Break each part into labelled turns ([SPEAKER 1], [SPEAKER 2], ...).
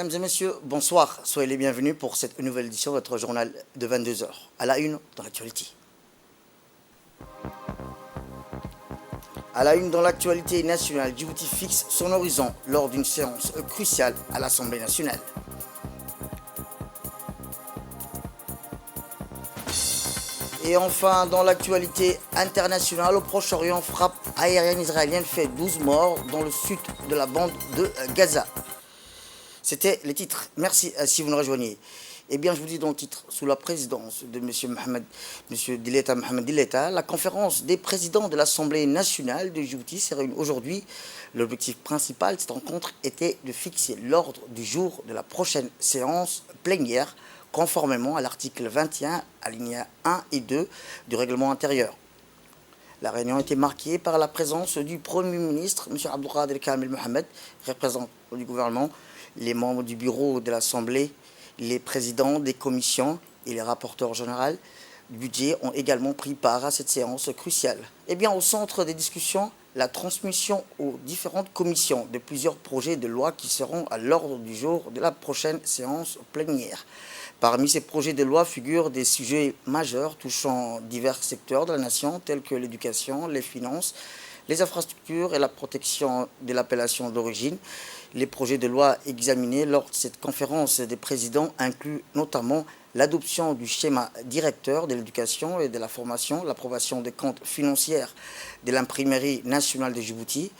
[SPEAKER 1] Mesdames et messieurs, bonsoir. Soyez les bienvenus pour cette nouvelle édition de votre journal de 22 heures. À la une dans l'actualité. À la une dans l'actualité nationale, Djibouti fixe son horizon lors d'une séance cruciale à l'Assemblée nationale. Et enfin, dans l'actualité internationale, au Proche-Orient, frappe aérienne israélienne fait 12 morts dans le sud de la bande de Gaza. C'était les titres. Merci si vous nous rejoignez. Eh bien, je vous dis dans le titre, sous la présidence de M. Dileta Mohamed Dileta, la conférence des présidents de l'Assemblée nationale de Djibouti s'est réunie aujourd'hui. L'objectif principal de cette rencontre était de fixer l'ordre du jour de la prochaine séance plénière, conformément à l'article 21, alinéa 1 et 2 du règlement intérieur. La réunion a été marquée par la présence du Premier ministre, M. Abdelkader Kamel Mohamed, représentant du gouvernement, les membres du bureau de l'Assemblée, les présidents des commissions et les rapporteurs généraux du budget ont également pris part à cette séance cruciale. Eh bien, au centre des discussions, la transmission aux différentes commissions de plusieurs projets de loi qui seront à l'ordre du jour de la prochaine séance plénière. Parmi ces projets de loi figurent des sujets majeurs touchant divers secteurs de la nation, tels que l'éducation, les finances, les infrastructures et la protection de l'appellation d'origine. Les projets de loi examinés lors de cette conférence des présidents incluent notamment l'adoption du schéma directeur de l'éducation et de la formation, l'approbation des comptes financiers de l'imprimerie nationale de Djibouti,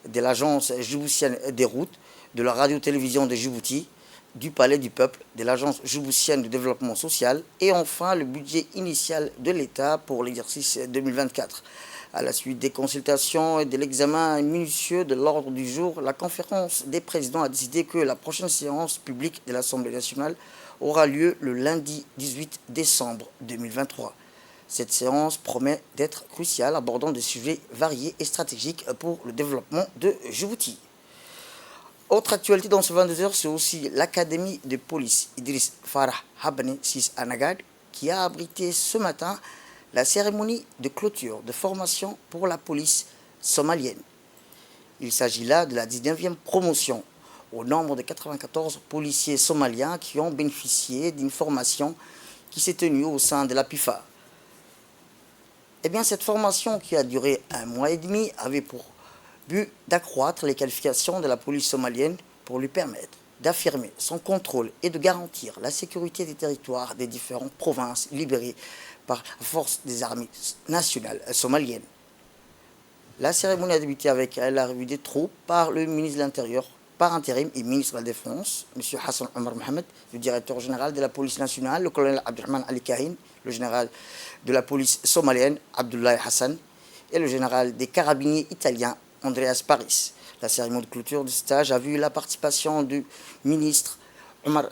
[SPEAKER 1] de l'agence djiboutienne des routes, de la radio-télévision de Djibouti, du Palais du Peuple, de l'Agence djiboutienne de développement social et enfin le budget initial de l'État pour l'exercice 2024. À la suite des consultations et de l'examen minutieux de l'ordre du jour, la conférence des présidents a décidé que la prochaine séance publique de l'Assemblée nationale aura lieu le lundi 18 décembre 2023. Cette séance promet d'être cruciale, abordant des sujets variés et stratégiques pour le développement de Djibouti. Autre actualité dans ce 22 heures, c'est aussi l'académie de police Idriss Farah Habane Sis Anagad qui a abrité ce matin la cérémonie de clôture de formation pour la police somalienne. Il s'agit là de la 19e promotion au nombre de 94 policiers somaliens qui ont bénéficié d'une formation qui s'est tenue au sein de la PIFA. Eh bien, cette formation qui a duré 1 mois et demi avait pour but d'accroître les qualifications de la police somalienne pour lui permettre d'affirmer son contrôle et de garantir la sécurité des territoires des différentes provinces libérées par la force des armées nationales somaliennes. La cérémonie a débuté avec l'arrivée des troupes par le ministre de l'Intérieur par intérim et ministre de la Défense, M. Hassan Omar Mohamed, le directeur général de la police nationale, le colonel Abdelrahman Ali Kahin, le général de la police somalienne, Abdoulaye Hassan, et le général des carabiniers italiens, Andreas Paris. La cérémonie de clôture du stage a vu la participation du ministre Omar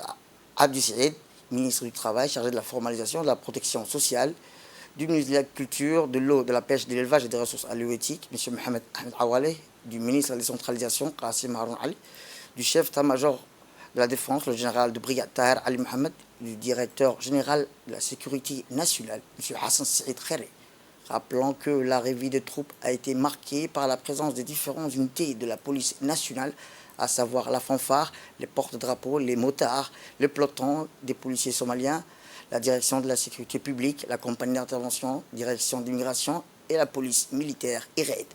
[SPEAKER 1] Abdi Saïd, ministre du Travail chargé de la formalisation de la protection sociale, du ministre de l'Agriculture, de l'eau, de la pêche, de l'élevage et des ressources halieutiques, M. Mohamed Ahmed Awale, du ministre de la décentralisation, Qassim Haroun Ali, du chef d'état-major de la défense, le général de brigade Tahir Ali Mohamed, du directeur général de la sécurité nationale, M. Hassan Saïd Khere. Rappelant que l'arrivée des troupes a été marquée par la présence des différentes unités de la police nationale, à savoir la fanfare, les porte-drapeaux, les motards, le peloton des policiers somaliens, la direction de la sécurité publique, la compagnie d'intervention, direction d'immigration et la police militaire IRED.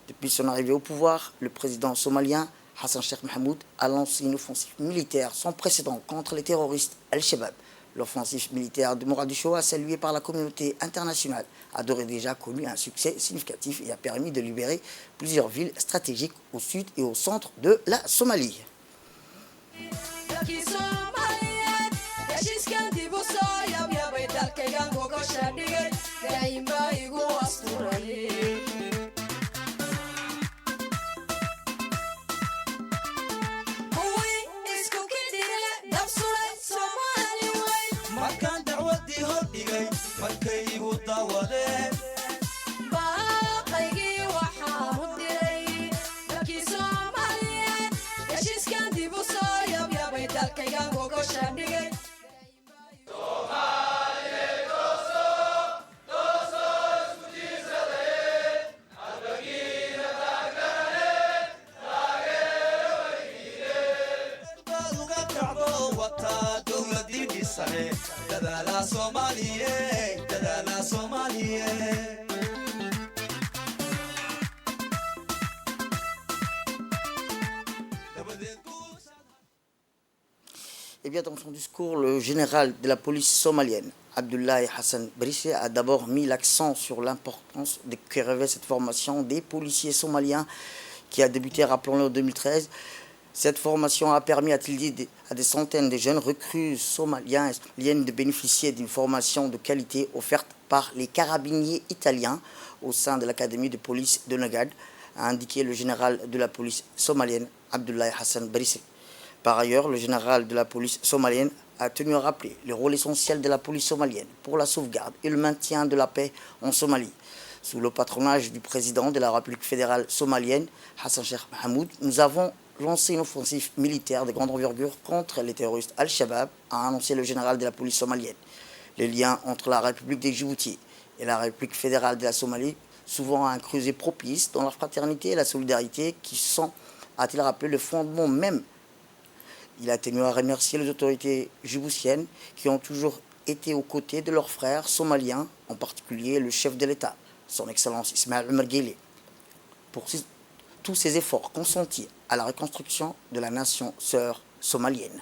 [SPEAKER 1] Depuis son arrivée au pouvoir, le président somalien Hassan Sheikh Mohamud a lancé une offensive militaire sans précédent contre les terroristes Al-Shabaab. L'offensive militaire de Mogadiscio, saluée par la communauté internationale, a d'ores et déjà connu un succès significatif et a permis de libérer plusieurs villes stratégiques au sud et au centre de la Somalie. dadaala Soomaaliye, dadaala Soomaaliye. Eh bien, dans son discours, le général de la police somalienne, Abdoulaye Hassan Brissé, a d'abord mis l'accent sur l'importance que revêt cette formation des policiers somaliens qui a débuté, rappelons-le, en 2013. Cette formation a permis, a-t-il dit, à des centaines de jeunes recrues somaliens et somaliennes de bénéficier d'une formation de qualité offerte par les carabiniers italiens au sein de l'académie de police de Nagad, a indiqué le général de la police somalienne, Abdoulaye Hassan Brissé. Par ailleurs, le général de la police somalienne a tenu à rappeler le rôle essentiel de la police somalienne pour la sauvegarde et le maintien de la paix en Somalie. Sous le patronage du président de la République fédérale somalienne, Hassan Sheikh Mohamud, nous avons lancé une offensive militaire de grande envergure contre les terroristes Al-Shabaab, a annoncé le général de la police somalienne. Les liens entre la République des Djibouti et la République fédérale de la Somalie, souvent un creuset propice dans la fraternité et la solidarité qui sont, a-t-il rappelé, le fondement même. Il a tenu à remercier les autorités djiboutiennes qui ont toujours été aux côtés de leurs frères somaliens, en particulier le chef de l'État, son Excellence Ismaël Omar Guelleh, pour tous ses efforts consentis à la reconstruction de la nation sœur somalienne.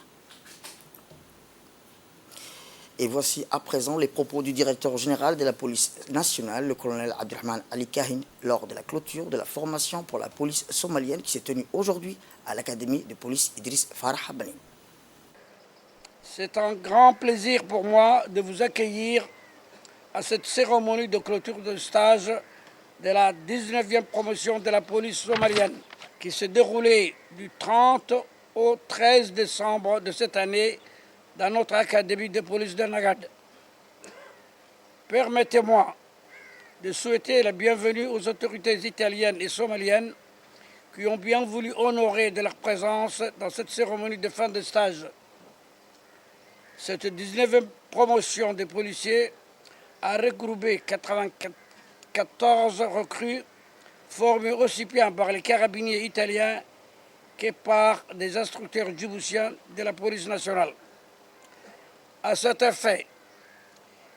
[SPEAKER 1] Et voici à présent les propos du directeur général de la police nationale, le colonel Abdurrahman Ali Kahin, lors de la clôture de la formation pour la police somalienne qui s'est tenue aujourd'hui à l'académie de police Idriss Farah Bani.
[SPEAKER 2] C'est un grand plaisir pour moi de vous accueillir à cette cérémonie de clôture de stage de la 19e promotion de la police somalienne qui s'est déroulée du 30 au 13 décembre de cette année dans notre académie de police de Nagad. Permettez-moi de souhaiter la bienvenue aux autorités italiennes et somaliennes qui ont bien voulu honorer de leur présence dans cette cérémonie de fin de stage. Cette 19e promotion des policiers a regroupé 94 recrues formés aussi bien par les carabiniers italiens que par des instructeurs djiboutiens de la police nationale. À cet effet,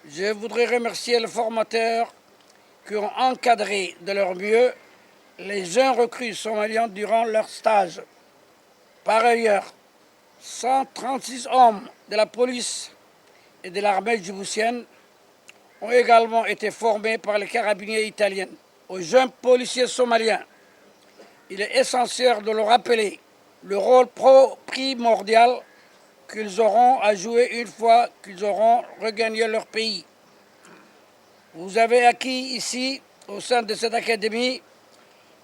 [SPEAKER 2] je voudrais remercier les formateurs qui ont encadré de leur mieux les jeunes recrues somaliens durant leur stage. Par ailleurs, 136 hommes de la police et de l'armée djiboutienne ont également été formés par les carabiniers italiens. Aux jeunes policiers somaliens, il est essentiel de leur rappeler le rôle primordial qu'ils auront à jouer une fois qu'ils auront regagné leur pays. Vous avez acquis ici, au sein de cette académie,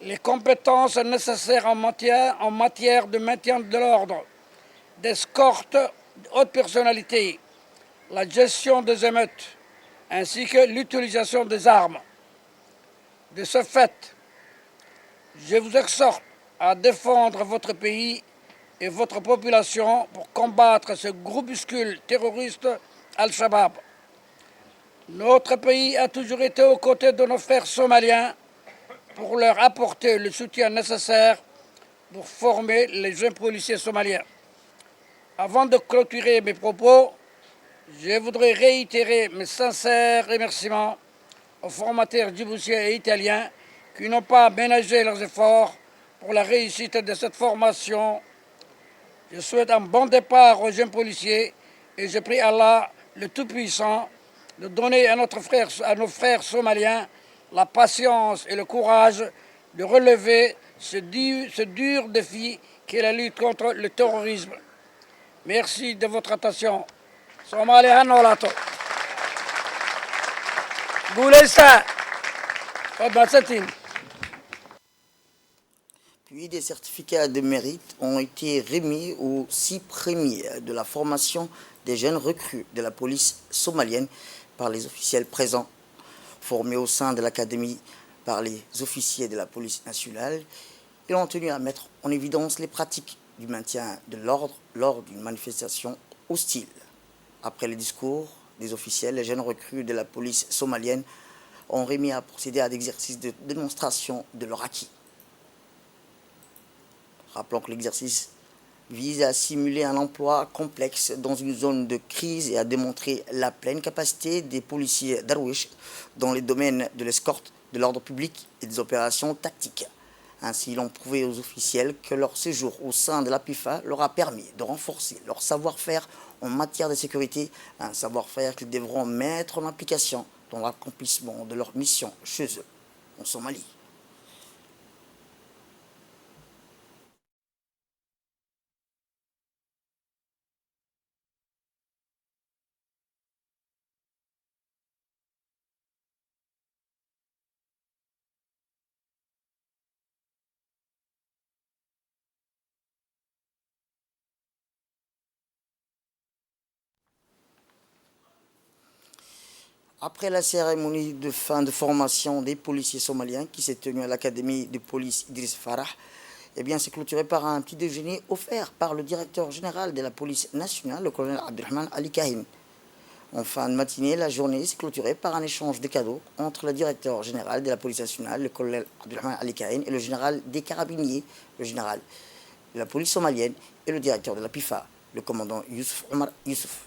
[SPEAKER 2] les compétences nécessaires en matière de maintien de l'ordre, d'escorte de haute personnalité, la gestion des émeutes, ainsi que l'utilisation des armes. De ce fait, je vous exhorte à défendre votre pays et votre population pour combattre ce groupuscule terroriste Al-Shabaab. Notre pays a toujours été aux côtés de nos frères somaliens pour leur apporter le soutien nécessaire pour former les jeunes policiers somaliens. Avant de clôturer mes propos, je voudrais réitérer mes sincères remerciements aux formateurs djiboutiens et italiens qui n'ont pas ménagé leurs efforts pour la réussite de cette formation. Je souhaite un bon départ aux jeunes policiers et je prie Allah, le Tout-Puissant, de donner à nos frères somaliens la patience et le courage de relever ce dur défi qu'est la lutte contre le terrorisme. Merci de votre attention. Somalia Nolato. Goulessa.
[SPEAKER 1] Puis des certificats de mérite ont été remis aux 6 premiers de la formation des jeunes recrues de la police somalienne par les officiels présents, formés au sein de l'académie par les officiers de la police nationale. Ils ont tenu à mettre en évidence les pratiques du maintien de l'ordre lors d'une manifestation hostile. Après le discours des officiels, les jeunes recrues de la police somalienne ont remis à procéder à des exercices de démonstration de leur acquis. Rappelons que l'exercice vise à simuler un emploi complexe dans une zone de crise et à démontrer la pleine capacité des policiers Darwish dans les domaines de l'escorte, de l'ordre public et des opérations tactiques. Ainsi, ils ont prouvé aux officiels que leur séjour au sein de la PIFA leur a permis de renforcer leur savoir-faire en matière de sécurité, un savoir-faire qu'ils devront mettre en application dans l'accomplissement de leur mission chez eux, en Somalie. Après la cérémonie de fin de formation des policiers somaliens qui s'est tenue à l'académie de police Idriss Farah, c'est clôturé par un petit déjeuner offert par le directeur général de la police nationale, le colonel Abdelrahman Ali Kahin. En fin de matinée, la journée s'est clôturée par un échange de cadeaux entre le directeur général de la police nationale, le colonel Abdelrahman Ali Kahin, et le général des carabiniers, le général de la police somalienne, et le directeur de la PIFA, le commandant Youssouf Omar Youssouf.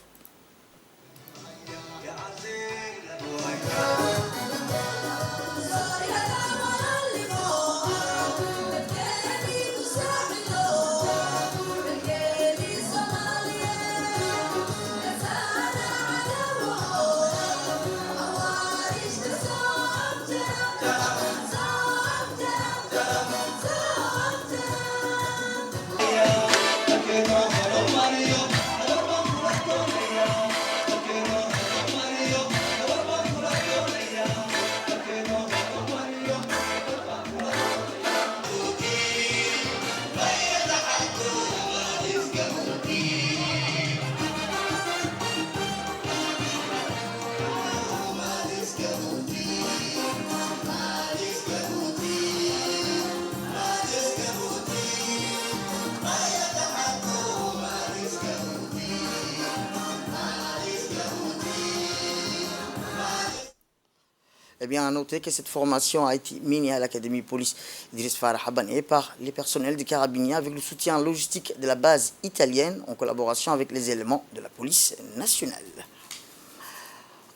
[SPEAKER 1] À noter que cette formation a été menée à l'Académie Police Idriss Farah Habané par les personnels des carabiniers avec le soutien logistique de la base italienne en collaboration avec les éléments de la police nationale.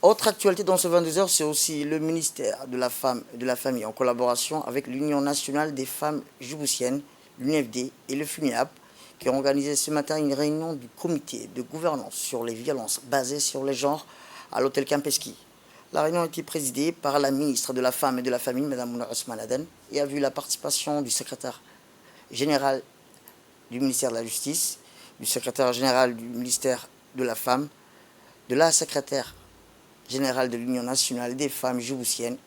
[SPEAKER 1] Autre actualité dans ce 22h, c'est aussi le ministère de la Femme et de la Famille en collaboration avec l'Union nationale des femmes djiboutiennes, l'UNFD et le FUNIAP qui ont organisé ce matin une réunion du comité de gouvernance sur les violences basées sur les genres à l'hôtel Campeski. La réunion a été présidée par la ministre de la Femme et de la Famille, Mme Mouna Ousmane Aden, et a vu la participation du secrétaire général du ministère de la Justice, du secrétaire général du ministère de la Femme, de la secrétaire générale de l'Union nationale des femmes djiboutiennes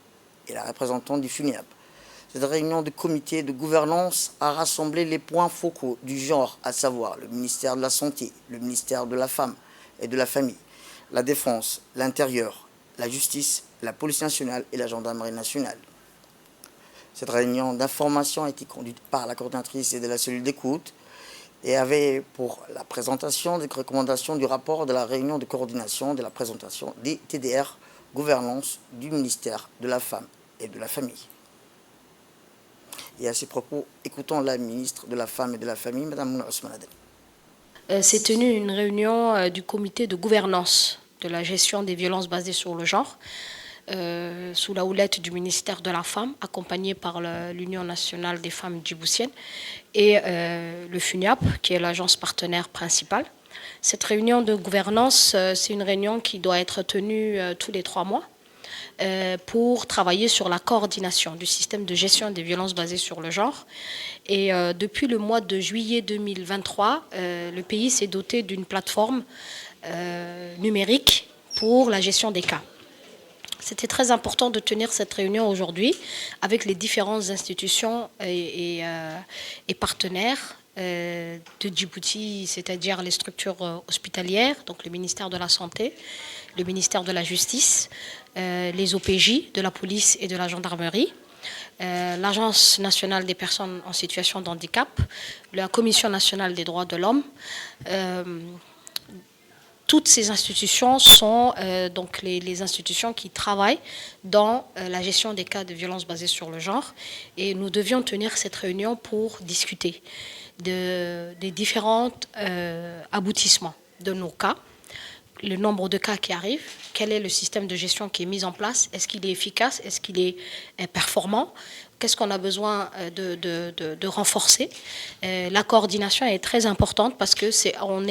[SPEAKER 1] et la représentante du FUNIAP. Cette réunion de comité de gouvernance a rassemblé les points focaux du genre, à savoir le ministère de la Santé, le ministère de la Femme et de la Famille, la Défense, l'Intérieur, la justice, la police nationale et la gendarmerie nationale. Cette réunion d'information a été conduite par la coordinatrice de la cellule d'écoute et avait pour la présentation des recommandations du rapport de la réunion de coordination de la présentation des TDR gouvernance du ministère de la Femme et de la Famille. Et à ces propos, écoutons la ministre de la Femme et de la Famille, Mme Mouna Ousmane Aden.
[SPEAKER 3] S'est tenue une réunion du comité de gouvernance de la gestion des violences basées sur le genre, sous la houlette du ministère de la Femme, accompagné par l'Union nationale des femmes djiboutiennes et le FUNIAP, qui est l'agence partenaire principale. Cette réunion de gouvernance, c'est une réunion qui doit être tenue tous les 3 mois pour travailler sur la coordination du système de gestion des violences basées sur le genre. Et depuis le mois de juillet 2023, le pays s'est doté d'une plateforme numérique pour la gestion des cas. C'était très important de tenir cette réunion aujourd'hui avec les différentes institutions et partenaires de Djibouti, c'est-à-dire les structures hospitalières, donc le ministère de la Santé, le ministère de la Justice, les OPJ de la police et de la gendarmerie, l'Agence nationale des personnes en situation de handicap, la Commission nationale des droits de l'homme. Toutes ces institutions sont donc les institutions qui travaillent dans la gestion des cas de violences basées sur le genre. Et nous devions tenir cette réunion pour discuter des différents aboutissements de nos cas, le nombre de cas qui arrivent, quel est le système de gestion qui est mis en place, est-ce qu'il est efficace, est-ce qu'il est performant, qu'est-ce qu'on a besoin de renforcer. La coordination est très importante parce que c'est en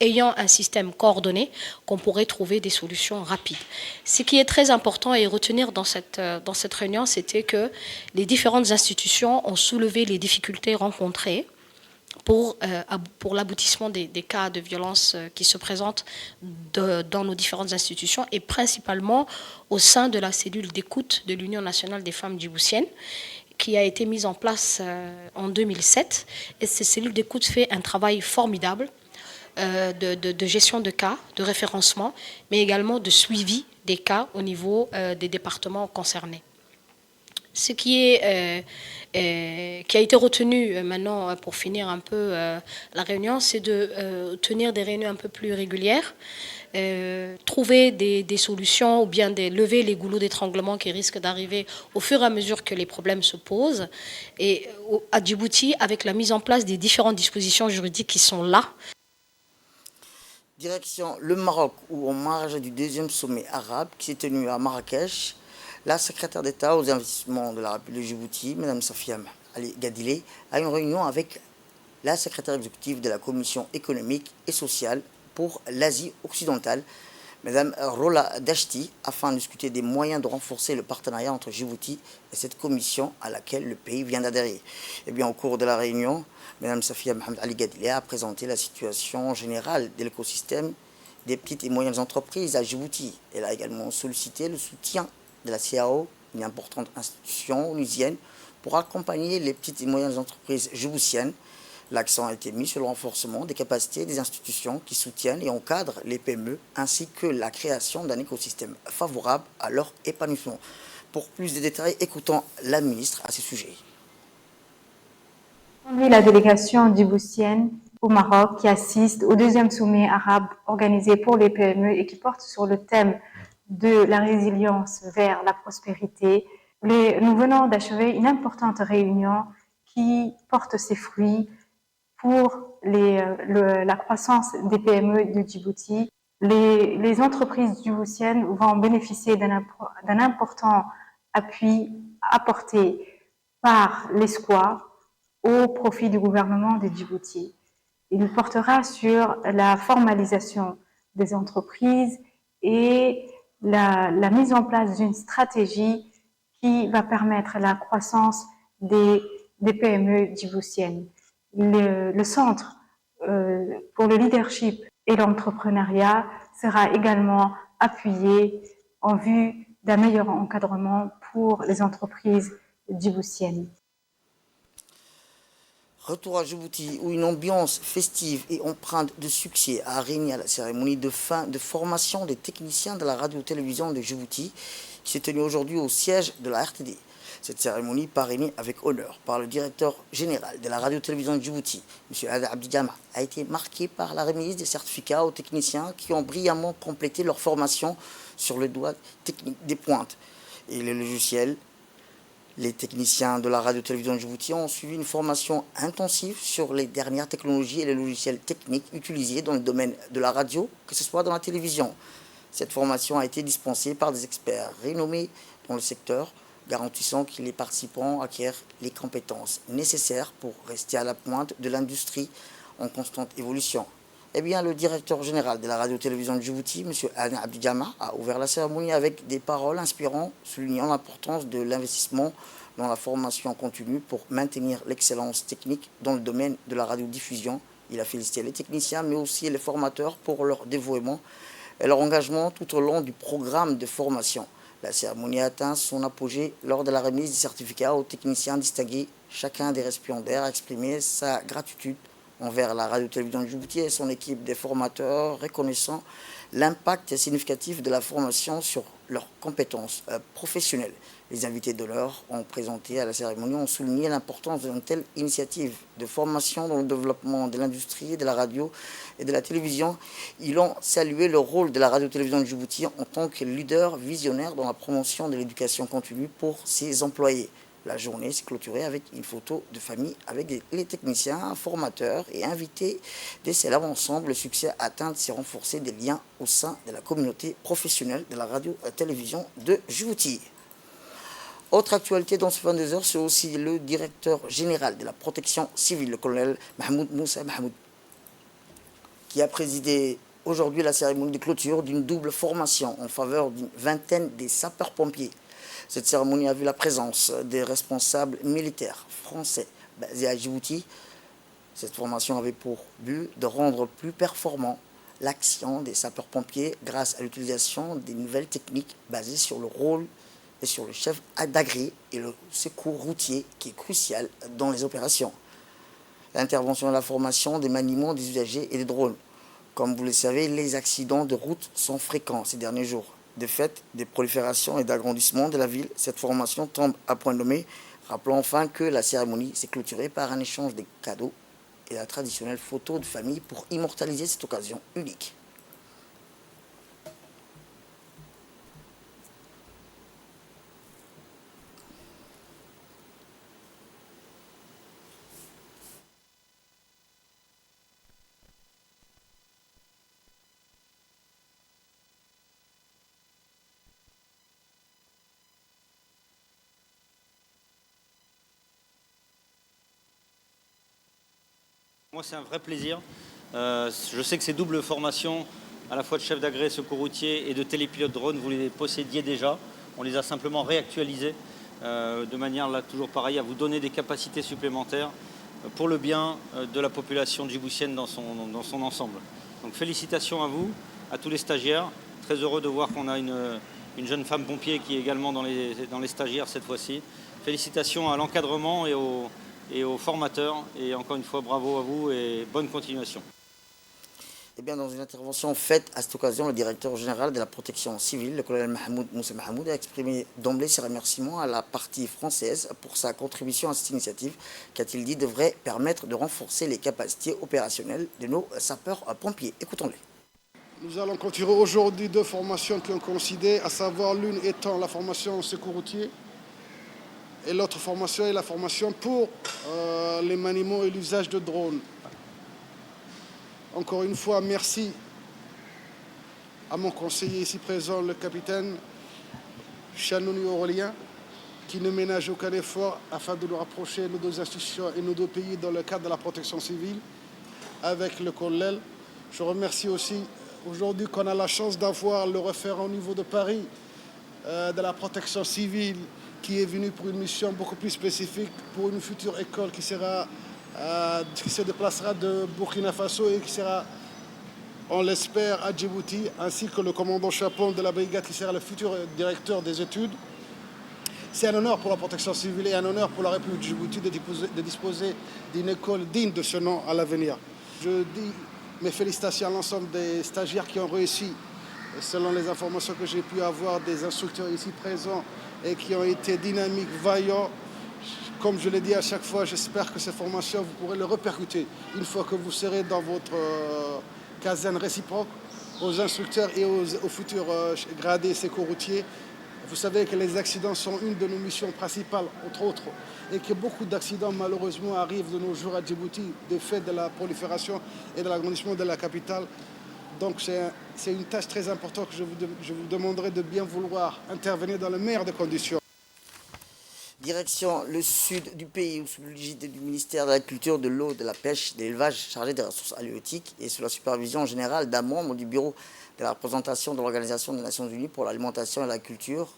[SPEAKER 3] ayant un système coordonné qu'on pourrait trouver des solutions rapides. Ce qui est très important et retenir dans cette réunion, c'était que les différentes institutions ont soulevé les difficultés rencontrées pour l'aboutissement des cas de violence qui se présentent dans nos différentes institutions et principalement au sein de la cellule d'écoute de l'Union nationale des femmes djiboutiennes qui a été mise en place en 2007. Et cette cellule d'écoute fait un travail formidable de gestion de cas, de référencement, mais également de suivi des cas au niveau des départements concernés. Ce qui a été retenu maintenant pour finir un peu la réunion, c'est de tenir des réunions un peu plus régulières, trouver des solutions ou bien lever les goulots d'étranglement qui risquent d'arriver au fur et à mesure que les problèmes se posent. Et à Djibouti, avec la mise en place des différentes dispositions juridiques qui sont là.
[SPEAKER 1] Direction le Maroc, où en marge du deuxième sommet arabe qui s'est tenu à Marrakech, la secrétaire d'État aux investissements de la République de Djibouti, Mme Safia Ali Gadile, a une réunion avec la secrétaire exécutive de la Commission économique et sociale pour l'Asie occidentale, Mme Rola Dashti, afin de discuter des moyens de renforcer le partenariat entre Djibouti et cette commission à laquelle le pays vient d'adhérer. Et bien, au cours de la réunion, Mme Safia Ali Gadile a présenté la situation générale de l'écosystème des petites et moyennes entreprises à Djibouti. Elle a également sollicité le soutien de la CAO, une importante institution onusienne, pour accompagner les petites et moyennes entreprises djiboutiennes. L'accent a été mis sur le renforcement des capacités des institutions qui soutiennent et encadrent les PME, ainsi que la création d'un écosystème favorable à leur épanouissement. Pour plus de détails, écoutons la ministre à ce sujet.
[SPEAKER 4] La délégation djiboutienne au Maroc qui assiste au deuxième sommet arabe organisé pour les PME et qui porte sur le thème de la résilience vers la prospérité. Nous venons d'achever une importante réunion qui porte ses fruits pour la croissance des PME de Djibouti. Les entreprises djiboutiennes vont bénéficier d'un important appui apporté par l'ESCOA au profit du gouvernement de Djibouti. Il portera sur la formalisation des entreprises et la mise en place d'une stratégie qui va permettre la croissance des PME djiboutiennes. Le centre pour le leadership et l'entrepreneuriat sera également appuyé en vue d'un meilleur encadrement pour les entreprises djiboutiennes.
[SPEAKER 1] Retour à Djibouti, où une ambiance festive et empreinte de succès a régné à la cérémonie de fin de formation des techniciens de la radio-télévision de Djibouti, qui s'est tenue aujourd'hui au siège de la RTD. Cette cérémonie, parrainée avec honneur par le directeur général de la radio-télévision de Djibouti, M. Ada Abdigama, a été marquée par la remise des certificats aux techniciens qui ont brillamment complété leur formation sur le doigt technique des pointes et les logiciels. Les techniciens de la radio-télévision de Djibouti ont suivi une formation intensive sur les dernières technologies et les logiciels techniques utilisés dans le domaine de la radio, que ce soit dans la télévision. Cette formation a été dispensée par des experts renommés dans le secteur, garantissant que les participants acquièrent les compétences nécessaires pour rester à la pointe de l'industrie en constante évolution. Eh bien, le directeur général de la radio-télévision de Djibouti, M. Ada Abdigama, a ouvert la cérémonie avec des paroles inspirantes, soulignant l'importance de l'investissement dans la formation continue pour maintenir l'excellence technique dans le domaine de la radiodiffusion. Il a félicité les techniciens, mais aussi les formateurs pour leur dévouement et leur engagement tout au long du programme de formation. La cérémonie a atteint son apogée lors de la remise des certificats aux techniciens distingués. Chacun des récipiendaires a exprimé sa gratitude envers la radio-télévision de Djibouti et son équipe des formateurs, reconnaissant l'impact significatif de la formation sur leurs compétences professionnelles. Les invités d'honneur ont présenté à la cérémonie ont souligné l'importance d'une telle initiative de formation dans le développement de l'industrie, de la radio et de la télévision. Ils ont salué le rôle de la radio-télévision de Djibouti en tant que leader visionnaire dans la promotion de l'éducation continue pour ses employés. La journée s'est clôturée avec une photo de famille avec les techniciens, formateurs et invités des célèbres ensemble. Le succès atteint s'est renforcé des liens au sein de la communauté professionnelle de la radio-télévision de Djibouti. Autre actualité dans ce 22h, c'est aussi le directeur général de la protection civile, le colonel Mahmoud Moussa Mahmoud, qui a présidé aujourd'hui la cérémonie de clôture d'une double formation en faveur d'une vingtaine des sapeurs-pompiers. Cette cérémonie a vu la présence des responsables militaires français basés à Djibouti. Cette formation avait pour but de rendre plus performant l'action des sapeurs-pompiers grâce à l'utilisation des nouvelles techniques basées sur le rôle et sur le chef d'agri et le secours routier qui est crucial dans les opérations. L'intervention et la formation des maniements des usagers et des drones. Comme vous le savez, les accidents de route sont fréquents ces derniers jours. De fait, des proliférations et d'agrandissements de la ville, cette formation tombe à point nommé. Rappelons enfin que la cérémonie s'est clôturée par un échange de cadeaux et la traditionnelle photo de famille pour immortaliser cette occasion unique.
[SPEAKER 5] Moi, c'est un vrai plaisir. Je sais que ces doubles formations, à la fois de chef d'agré, secours routier et de télépilote drone, vous les possédiez déjà. On les a simplement réactualisées de manière, là, toujours pareil, à vous donner des capacités supplémentaires pour le bien de la population djiboutienne dans son ensemble. Donc félicitations à vous, à tous les stagiaires. Très heureux de voir qu'on a une jeune femme pompier qui est également dans les stagiaires cette fois-ci. Félicitations à l'encadrement et aux formateurs. Et encore une fois, bravo à vous et bonne continuation.
[SPEAKER 1] Eh bien, dans une intervention faite à cette occasion, le directeur général de la protection civile, le colonel Mahmoud Moussa Mahmoud, a exprimé d'emblée ses remerciements à la partie française pour sa contribution à cette initiative, qu'a-t-il dit, devrait permettre de renforcer les capacités opérationnelles de nos sapeurs-pompiers. Écoutons-les.
[SPEAKER 6] Nous allons continuer aujourd'hui deux formations qui ont coïncidé, à savoir l'une étant la formation secours routier et l'autre formation est la formation pour les maniements et l'usage de drones. Encore une fois, merci à mon conseiller ici présent, le capitaine Chanouni Aurélien, qui ne ménage aucun effort afin de nous rapprocher nos deux institutions et nos deux pays dans le cadre de la protection civile avec le colonel. Je remercie aussi aujourd'hui qu'on a la chance d'avoir le référent au niveau de Paris de la protection civile qui est venu pour une mission beaucoup plus spécifique pour une future école qui se déplacera de Burkina Faso et qui sera, on l'espère, à Djibouti, ainsi que le commandant Chapon de la brigade qui sera le futur directeur des études. C'est un honneur pour la protection civile et un honneur pour la République de Djibouti de disposer d'une école digne de ce nom à l'avenir. Je dis mes félicitations à l'ensemble des stagiaires qui ont réussi, selon les informations que j'ai pu avoir des instructeurs ici présents et qui ont été dynamiques, vaillants. Comme je l'ai dit à chaque fois, j'espère que ces formations, vous pourrez le répercuter une fois que vous serez dans votre caserne réciproque aux instructeurs et aux futurs gradés secours routiers. Vous savez que les accidents sont une de nos missions principales, entre autres, et que beaucoup d'accidents, malheureusement, arrivent de nos jours à Djibouti, du fait de la prolifération et de l'agrandissement de la capitale. Donc c'est une tâche très importante que je vous demanderai de bien vouloir intervenir dans les meilleures des conditions.
[SPEAKER 1] Direction le sud du pays, sous l'égide du ministère de la Culture, de l'eau, de la pêche, de l'élevage, chargé des ressources halieutiques et sous la supervision générale d'un membre du bureau de la représentation de l'Organisation des Nations Unies pour l'alimentation et la culture,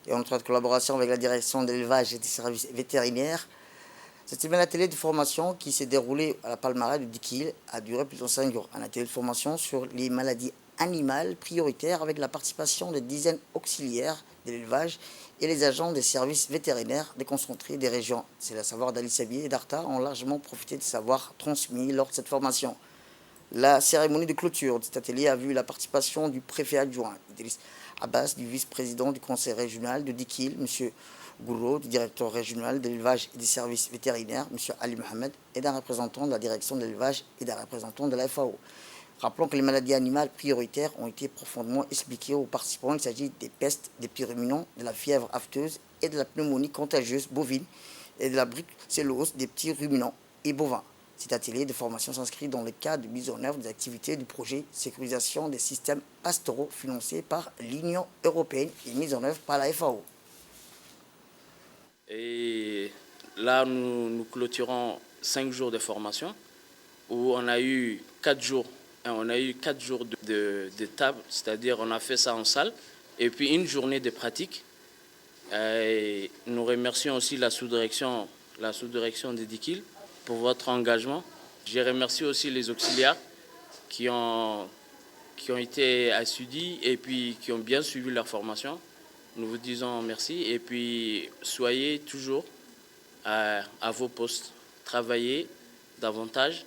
[SPEAKER 1] et en étroite collaboration avec la direction de l'élevage et des services vétérinaires. Cette semaine, atelier de formation qui s'est déroulé à la Palmara de Dikil a duré plus de 5 jours. Un atelier de formation sur les maladies animales prioritaires avec la participation de dizaines auxiliaires de l'élevage et les agents des services vétérinaires déconcentrés des régions. C'est à savoir d'Ali Sabier et d'Arta ont largement profité des savoirs transmis lors de cette formation. La cérémonie de clôture de cet atelier a vu la participation du préfet adjoint Idriss Abbas, du vice-président du conseil régional de Dikil, M. Gouro, du directeur régional de l'élevage et des services vétérinaires, M. Ali Mohamed, et d'un représentant de la direction de l'élevage et d'un représentant de la FAO. Rappelons que les maladies animales prioritaires ont été profondément expliquées aux participants. Il s'agit des pestes, des petits ruminants, de la fièvre afteuse et de la pneumonie contagieuse bovine et de la brucellose des petits ruminants et bovins. Cet atelier de formation s'inscrit dans le cadre de mise en œuvre des activités du projet sécurisation des systèmes pastoraux financé par l'Union européenne et mis en œuvre par la FAO.
[SPEAKER 7] Et là, nous clôturons 5 jours de formation où on a eu 4 jours. On a eu 4 jours de table, c'est-à-dire on a fait ça en salle, et puis une journée de pratique. Et nous remercions aussi la sous-direction de DIKIL pour votre engagement. Je remercie aussi les auxiliaires qui ont été assidus et puis qui ont bien suivi leur formation. Nous vous disons merci et puis soyez toujours à vos postes, travaillez davantage.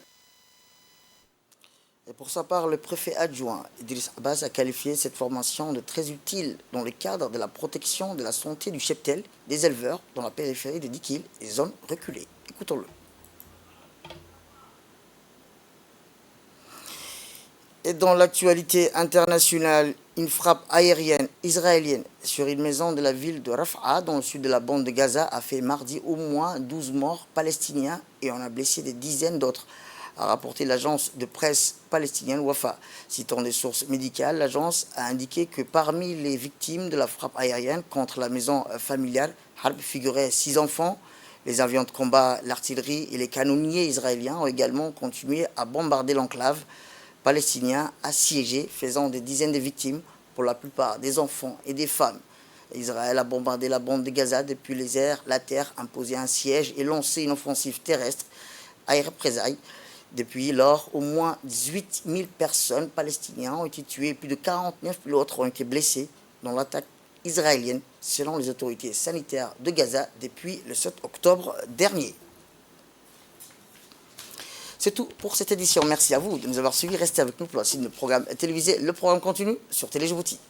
[SPEAKER 1] Et pour sa part, le préfet adjoint Idriss Abbas a qualifié cette formation de très utile dans le cadre de la protection de la santé du cheptel des éleveurs dans la périphérie de DIKIL et zones reculées. Écoutons-le. Et dans l'actualité internationale, une frappe aérienne israélienne sur une maison de la ville de Rafah, dans le sud de la bande de Gaza, a fait mardi au moins 12 morts palestiniens et en a blessé des dizaines d'autres, a rapporté l'agence de presse palestinienne Wafa. Citant des sources médicales, l'agence a indiqué que parmi les victimes de la frappe aérienne contre la maison familiale, Harb figuraient 6 enfants. Les avions de combat, l'artillerie et les canonniers israéliens ont également continué à bombarder l'enclave palestinien assiégé, faisant des dizaines de victimes, pour la plupart des enfants et des femmes. Israël a bombardé la bande de Gaza depuis les airs, la terre, imposé un siège et lancé une offensive terrestre à représailles. Depuis lors, au moins 18 000 personnes palestiniennes ont été tuées et plus de 49 000 autres ont été blessées dans l'attaque israélienne, selon les autorités sanitaires de Gaza depuis le 7 octobre dernier. C'est tout pour cette édition. Merci à vous de nous avoir suivis. Restez avec nous pour la suite de notre programme télévisé. Le programme continue sur Télé Djibouti.